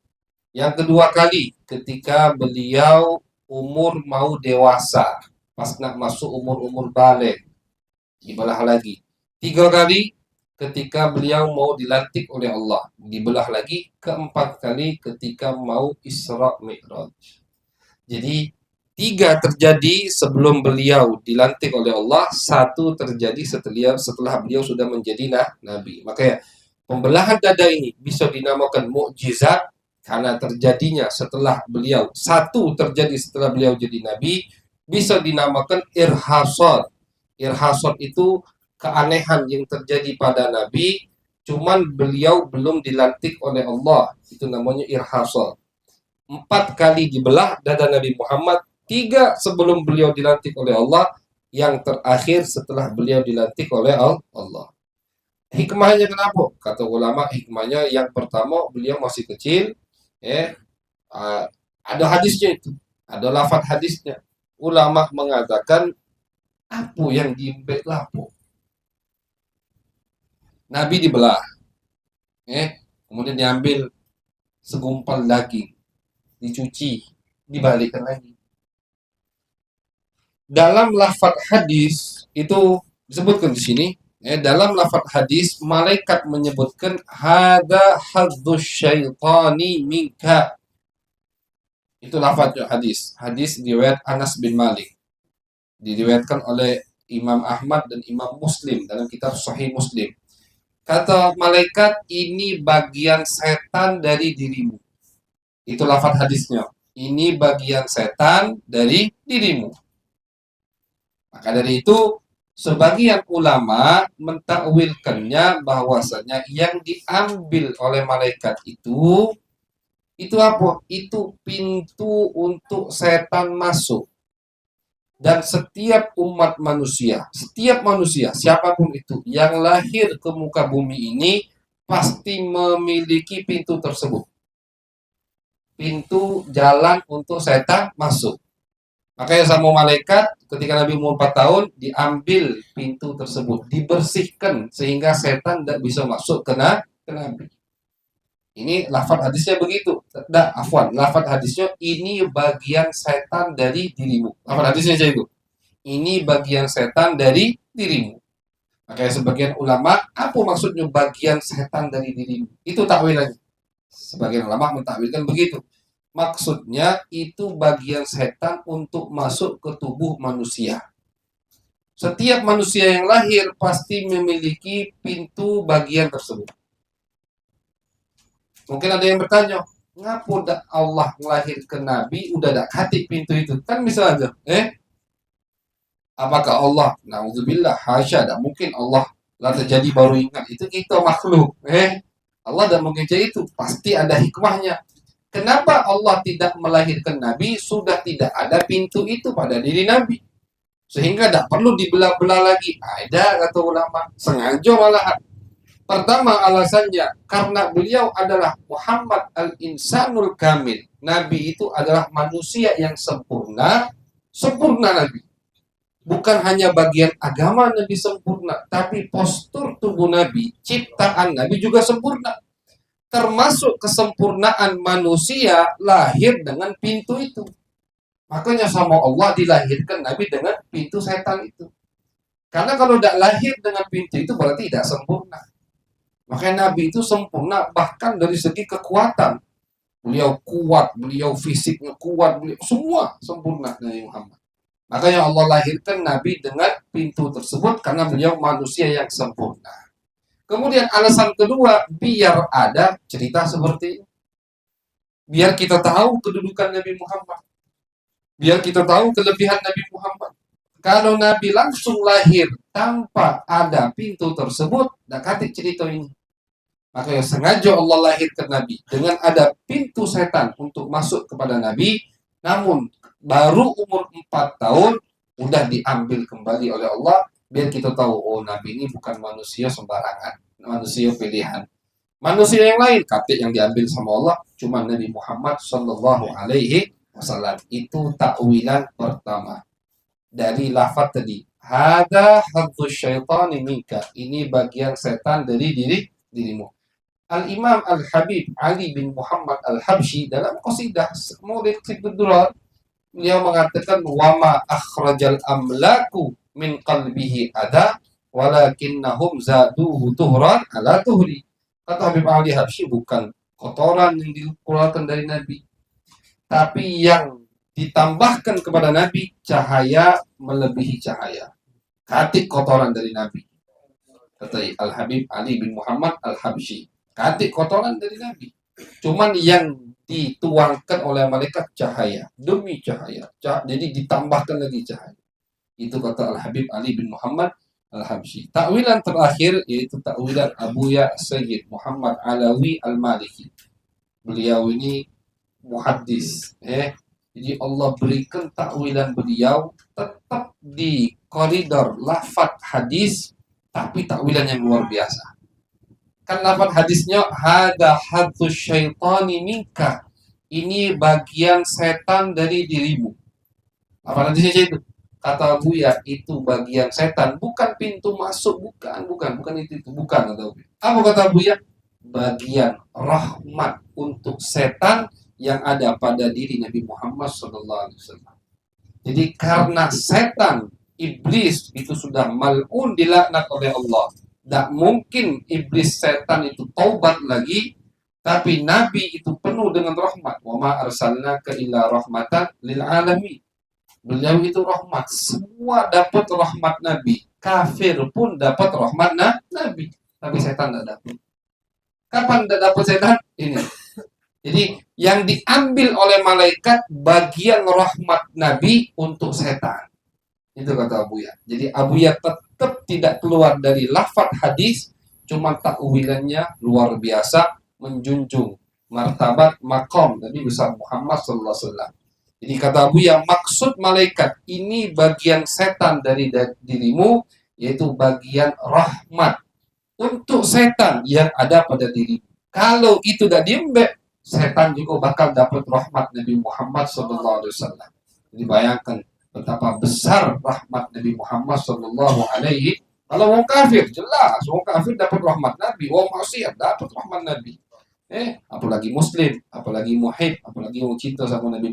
S1: Yang kedua kali ketika beliau umur mau dewasa, pas nak masuk umur balik, dibelah lagi. 3 kali ketika beliau mau dilantik oleh Allah, dibelah lagi. Keempat kali ketika mau Isra Mi'raj. Jadi 3 terjadi sebelum beliau dilantik oleh Allah, 1 terjadi setelah beliau sudah menjadi nabi. Makanya pembelahan dada ini bisa dinamakan mukjizat karena terjadinya setelah beliau. 1 terjadi setelah beliau jadi nabi, bisa dinamakan irhasat. Irhasat itu keanehan yang terjadi pada nabi, cuman beliau belum dilantik oleh Allah. Itu namanya irhasat. 4 kali dibelah dada Nabi Muhammad, 3 sebelum beliau dilantik oleh Allah, yang terakhir setelah beliau dilantik oleh Allah. Hikmahnya kenapa? Kata ulama, hikmahnya yang pertama, beliau masih kecil. Ada hadisnya itu, ada lafaz hadisnya. Ulama mengatakan, apa yang diimbek lapo? Nabi dibelah, kemudian diambil segumpal daging, dicuci, dibalikkan lagi. Dalam lafaz hadis itu disebutkan di sini, dalam lafaz hadis malaikat menyebutkan hada hadzuz syaitani minka. Itu lafaz hadis. Hadis riwayat Anas bin Malik. Diriwayatkan oleh Imam Ahmad dan Imam Muslim dalam kitab Sahih Muslim. Kata malaikat, ini bagian setan dari dirimu. Itu lafaz hadisnya. Ini bagian setan dari dirimu. Maka dari itu, sebagian ulama mentakwilkannya bahwasanya yang diambil oleh malaikat itu apa? Itu pintu untuk setan masuk. Dan setiap umat manusia, setiap manusia, siapapun itu, yang lahir ke muka bumi ini, pasti memiliki pintu tersebut. Pintu jalan untuk setan masuk. Makanya sama malaikat, ketika Nabi umur 4 tahun, diambil pintu tersebut, dibersihkan, sehingga setan tidak bisa masuk ke Nabi. Ini lafaz hadisnya begitu. Lafaz hadisnya ini bagian setan dari dirimu. Lafaz hadisnya saja itu. Ini bagian setan dari dirimu. Makanya sebagian ulama, apa maksudnya bagian setan dari dirimu? Itu takwilannya. Sebagian ulama mentakwilkan begitu. Maksudnya itu bagian setan untuk masuk ke tubuh manusia. Setiap manusia yang lahir pasti memiliki pintu bagian tersebut. Mungkin ada yang bertanya, ngapa Allah melahirkan Nabi udah ada hati pintu itu? Kan bisa aja. Apakah Allah? Nauzubillah, hasya, tidak mungkin Allah lah terjadi baru ingat. Itu kita makhluk. Allah tidak mungkin jadi itu. Pasti ada hikmahnya. Kenapa Allah tidak melahirkan Nabi? Sudah tidak ada pintu itu pada diri Nabi. Sehingga tidak perlu dibelah-belah lagi. Ada kata ulama. Sengaja malahan. Pertama alasannya, karena beliau adalah Muhammad al-Insanul Kamil. Nabi itu adalah manusia yang sempurna. Sempurna Nabi. Bukan hanya bagian agama Nabi sempurna, tapi postur tubuh Nabi, ciptaan Nabi juga sempurna. Termasuk kesempurnaan manusia lahir dengan pintu itu. Makanya sama Allah dilahirkan Nabi dengan pintu setan itu. Karena kalau tidak lahir dengan pintu itu berarti tidak sempurna. Makanya Nabi itu sempurna bahkan dari segi kekuatan. Beliau kuat, beliau fisiknya kuat, beliau semua sempurna Nabi Muhammad. Makanya Allah lahirkan Nabi dengan pintu tersebut karena beliau manusia yang sempurna. Kemudian alasan kedua, biar ada cerita seperti ini. Biar kita tahu kedudukan Nabi Muhammad. Biar kita tahu kelebihan Nabi Muhammad. Kalau Nabi langsung lahir tanpa ada pintu tersebut, tidak katik cerita ini. Makanya sengaja Allah lahirkan Nabi dengan ada pintu setan untuk masuk kepada Nabi, namun baru umur 4 tahun udah diambil kembali oleh Allah biar kita tahu, oh Nabi ini bukan manusia sembarangan, manusia pilihan. Manusia yang lain katik yang diambil sama Allah cuma Nabi Muhammad Shallallahu Alaihi Wasallam. Itu takwilan pertama dari lafaz tadi. Hada hadzu syaitani minka. Ini bagian setan dari dirimu. Al-Imam Al-Habib Ali bin Muhammad Al-Habsyi dalam qasidah Murid Qibdurar, beliau mengatakan wama akhrajal amlaku min qalbihi ada walakinnahum zaduhu tuhran ala tuhri. Kata Habib Ali Habsyi, bukan kotoran yang dikeluarkan dari Nabi, tapi yang ditambahkan kepada Nabi cahaya melebihi cahaya. Katik kotoran dari Nabi. Kata Al-Habib Ali bin Muhammad Al-Habsyi. Katik kotoran dari Nabi. Cuman yang dituangkan oleh malaikat cahaya. Demi cahaya. Jadi ditambahkan lagi cahaya. Itu kata Al-Habib Ali bin Muhammad Al-Habsyi. Takwilan terakhir yaitu takwilan Abuya Sayyid Muhammad Alawi Al-Maliki. Beliau ini muhaddis. Jadi Allah berikan takwilan beliau tetap di koridor lafaz hadis, tapi takwilan yang luar biasa. Kan lafaz hadisnya hada hadzu syaitani minka. Ini bagian setan dari dirimu. Lafaz hadisnya itu. Kata Buya, itu bagian setan, bukan pintu masuk, bukan itu, bukan. Apa kata Buya? Bagian rahmat untuk setan yang ada pada diri Nabi Muhammad SAW. Jadi karena setan, iblis itu sudah mal'un, dilaknat oleh Allah. Tak mungkin iblis setan itu taubat lagi, tapi Nabi itu penuh dengan rahmat. Wa ma arsalnaka illa rahmatan lil alamin. Beliau itu rahmat, semua dapat rahmat Nabi. Kafir pun dapat rahmat Nabi, tapi setan tidak dapat. Kapan tidak dapat setan? Ini Jadi yang diambil oleh malaikat bagian rahmat Nabi untuk setan. Itu kata Abuya. Jadi Abuya tetap tidak keluar dari lafaz hadis, cuma takwilannya luar biasa, menjunjung martabat makom Nabi besar Muhammad sallallahu alaihi wasallam. Jadi kata Abuya, maksud malaikat ini bagian setan dari dirimu, yaitu bagian rahmat untuk setan yang ada pada diri. Kalau itu tidak diembek, setan juga bakal dapat rahmat Nabi Muhammad sallallahu alaihi wasallam. Jadi bayangkan betapa besar rahmat Nabi Muhammad sallallahu alaihi. Kalau orang kafir jelas, orang kafir dapat rahmat Nabi, orang maksiat dapat rahmat Nabi. Apalagi muslim, apalagi muhib, apalagi yang cinta sama Nabi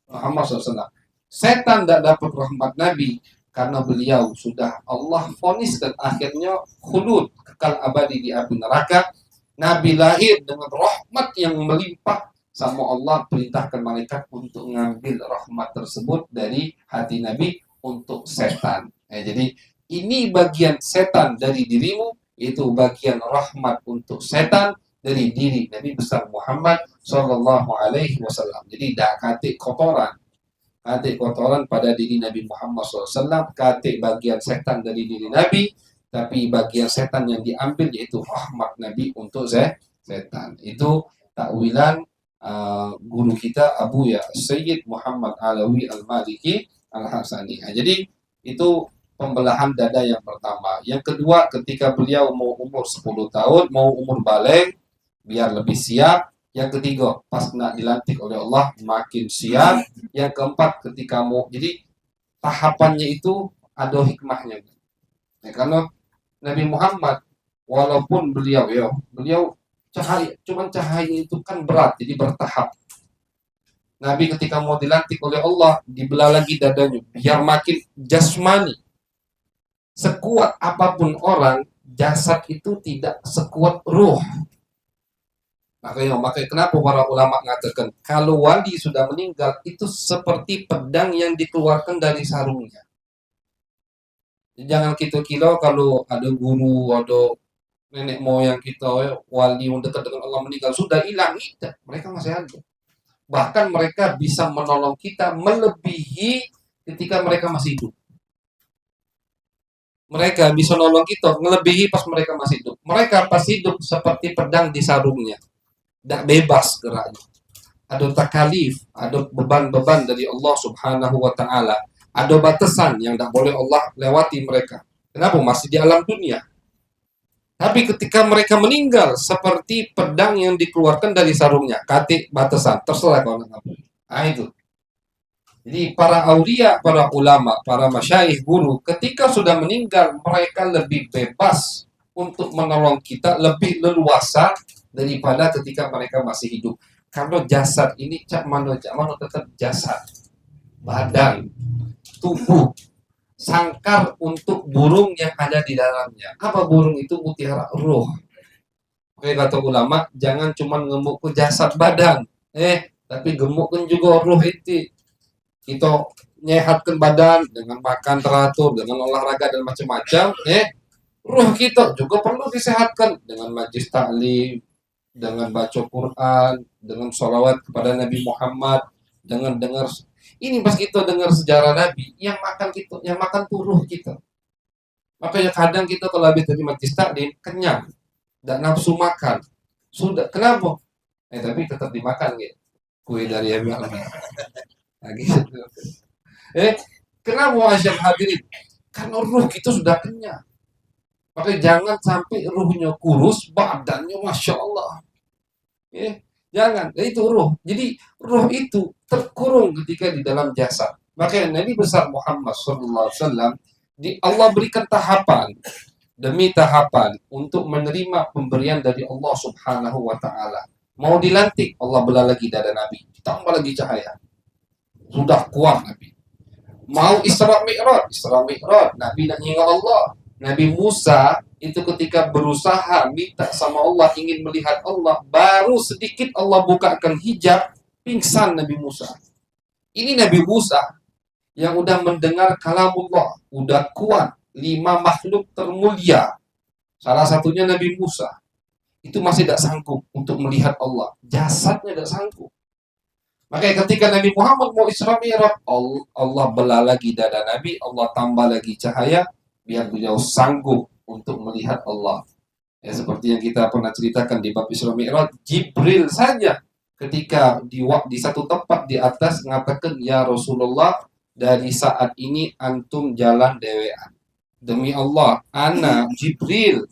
S1: Muhammad SAW. Setan tidak dapat rahmat Nabi karena beliau sudah Allah vonis dan akhirnya khulud, kekal abadi di api neraka. Nabi lahir dengan rahmat yang melimpah, sama Allah perintahkan malaikat untuk mengambil rahmat tersebut dari hati Nabi untuk setan. Jadi ini bagian setan dari dirimu, itu bagian rahmat untuk setan dari diri Nabi besar Muhammad Sallallahu Alaihi Wasallam. Jadi dah katik kotoran pada diri Nabi Muhammad SAW, katik bagian setan dari diri Nabi, tapi bagian setan yang diambil yaitu rahmat Nabi untuk setan. Itu takwilan guru kita Abu ya Sayyid Muhammad Alawi Al-Maliki Al-Hasani. Jadi itu pembelahan dada yang pertama. Yang kedua, ketika beliau mau umur 10 tahun, mau umur balik, biar lebih siap. Yang ketiga, pas nak dilantik oleh Allah, makin siap. Yang keempat, ketika mau, jadi tahapannya itu ada hikmahnya. Karena Nabi Muhammad, walaupun beliau cahaya, cuman cahaya itu kan berat, jadi bertahap. Nabi ketika mau dilantik oleh Allah, dibelah lagi dadanya, biar makin jasmani. Sekuat apapun orang, jasad itu tidak sekuat ruh. Makanya kenapa para ulama mengatakan, kalau wali sudah meninggal, itu seperti pedang yang dikeluarkan dari sarungnya. Jangan kita kira kalau ada guru, ada nenek moyang kita, wali yang dekat dengan Allah meninggal, sudah hilang. Tidak, mereka masih ada. Bahkan mereka bisa menolong kita melebihi ketika mereka masih hidup. Mereka bisa menolong kita melebihi pas mereka masih hidup. Mereka pas hidup seperti pedang di sarungnya. Tidak bebas geraknya. Ada takalif, ada beban-beban dari Allah Subhanahu wa Ta'ala. Ada batasan yang tidak boleh Allah lewati mereka. Kenapa? Masih di alam dunia. Tapi ketika mereka meninggal, seperti pedang yang dikeluarkan dari sarungnya, katik batasan, terserah kalau nak apa. Itu. Jadi para aulia, para ulama, para masyaikh guru, ketika sudah meninggal, mereka lebih bebas untuk menolong kita, lebih leluasa daripada ketika mereka masih hidup. Karena jasad ini cak mano tetap jasad, badan, tubuh. Sangkar untuk burung yang ada di dalamnya. Apa burung itu? Mutiara ruh. Oke, kata ulama, jangan cuma ngemuk ke jasad badan, tapi gemukkan juga ruh itu. Kita nyehatkan badan dengan makan teratur, dengan olahraga dan macam-macam. Ruh kita juga perlu disehatkan dengan majlis taklim, dengan baca Quran, dengan sholawat kepada Nabi Muhammad, dengan dengar. Ini pas kita dengar sejarah Nabi, yang makan tuh ruh kita. Makanya kadang kita kalau habis dari majlis taklim kenyang, tidak nafsu makan. Sudah, kenapa? Tapi tetap dimakan gitu. Kue dari Abi Almi. Gitu. Kenapa asyik hadirin? Karena ruh kita sudah kenyang. Makanya jangan sampai ruhnya kurus, badannya Masya Allah. Jangan, itu ruh. Jadi ruh itu terkurung ketika di dalam jasad. Makanya Nabi besar Muhammad SAW, Allah berikan tahapan demi tahapan untuk menerima pemberian dari Allah Subhanahu wa Ta'ala. Mau dilantik, Allah belah lagi dada Nabi, tambah lagi cahaya. Sudah kuat Nabi. Mau Isra Mi'raj, Nabi nak ingat Allah. Nabi Musa itu ketika berusaha minta sama Allah, ingin melihat Allah, baru sedikit Allah bukakan hijab, pingsan Nabi Musa. Ini Nabi Musa yang udah mendengar kalamullah, udah kuat, 5 makhluk termulia. Salah satunya Nabi Musa. itu masih tidak sanggup untuk melihat Allah. Jasadnya tidak sanggup. Makanya ketika Nabi Muhammad mau Isra Mi'raj, Allah belah lagi dada Nabi, Allah tambah lagi cahaya, biar beliau sanggup untuk melihat Allah. Ya, seperti yang kita pernah ceritakan di bab Isra Mi'raj, Jibril saja ketika di satu tempat di atas mengatakan, ya Rasulullah, dari saat ini antum jalan dewean. Demi Allah, ana Jibril,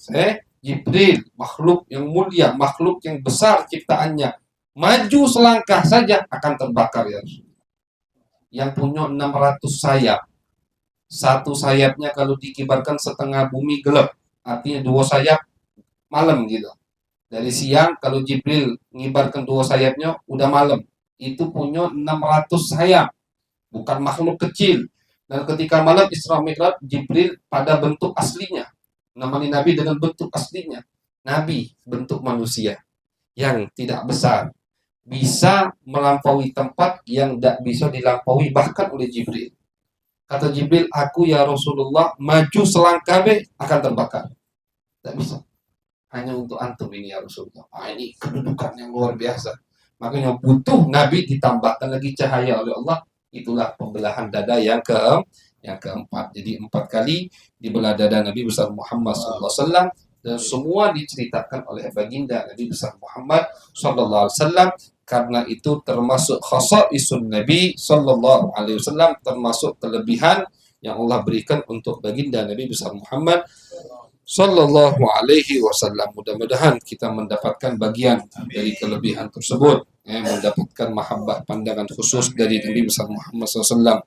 S1: Jibril, makhluk yang mulia, makhluk yang besar ciptaannya, maju selangkah saja akan terbakar ya Rasulullah. Yang punya 600 sayap. Satu sayapnya kalau dikibarkan setengah bumi gelap. Artinya dua sayap malam gitu. Dari siang kalau Jibril mengibarkan dua sayapnya udah malam. Itu punya 600 sayap. Bukan makhluk kecil. Dan ketika malam Isra Mi'raj, Jibril pada bentuk aslinya. Namanya Nabi dengan bentuk aslinya. Nabi bentuk manusia yang tidak besar. Bisa melampaui tempat yang tidak bisa dilampaui bahkan oleh Jibril. Kata Jibril, aku ya Rasulullah maju selangkah akan terbakar. Tidak bisa. Hanya untuk antum ini ya Rasulullah. Ini kedudukan yang luar biasa. Makanya butuh Nabi ditambahkan lagi cahaya oleh Allah. Itulah pembelahan dada yang keempat. Jadi 4 kali dibelah dada Nabi besar Muhammad SAW. Dan semua diceritakan oleh baginda Nabi besar Muhammad SAW. Karena itu termasuk khasaisun Nabi sallallahu alaihi wasallam, termasuk kelebihan yang Allah berikan untuk baginda Nabi besar Muhammad sallallahu alaihi wasallam. Mudah-mudahan kita mendapatkan bagian dari kelebihan tersebut, mendapatkan mahabbah pandangan khusus dari Nabi besar Muhammad SAW.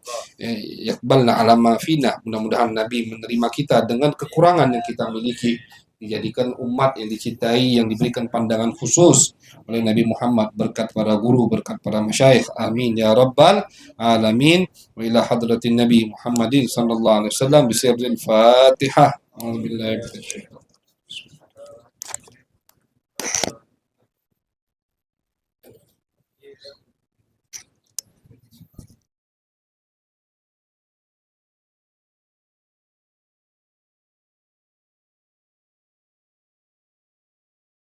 S1: Yaqbalna ala ma fina. Mudah-mudahan Nabi menerima kita dengan kekurangan yang kita miliki, dijadikan umat yang dicintai, yang diberikan pandangan khusus oleh Nabi Muhammad, berkat para guru, berkat para masyayikh. Amin ya rabbal alamin. Wa ila hadratin Nabi Muhammadin sallallahu alaihi wasallam bi sirril Fatihah. A'udzubillahi minasyaitonir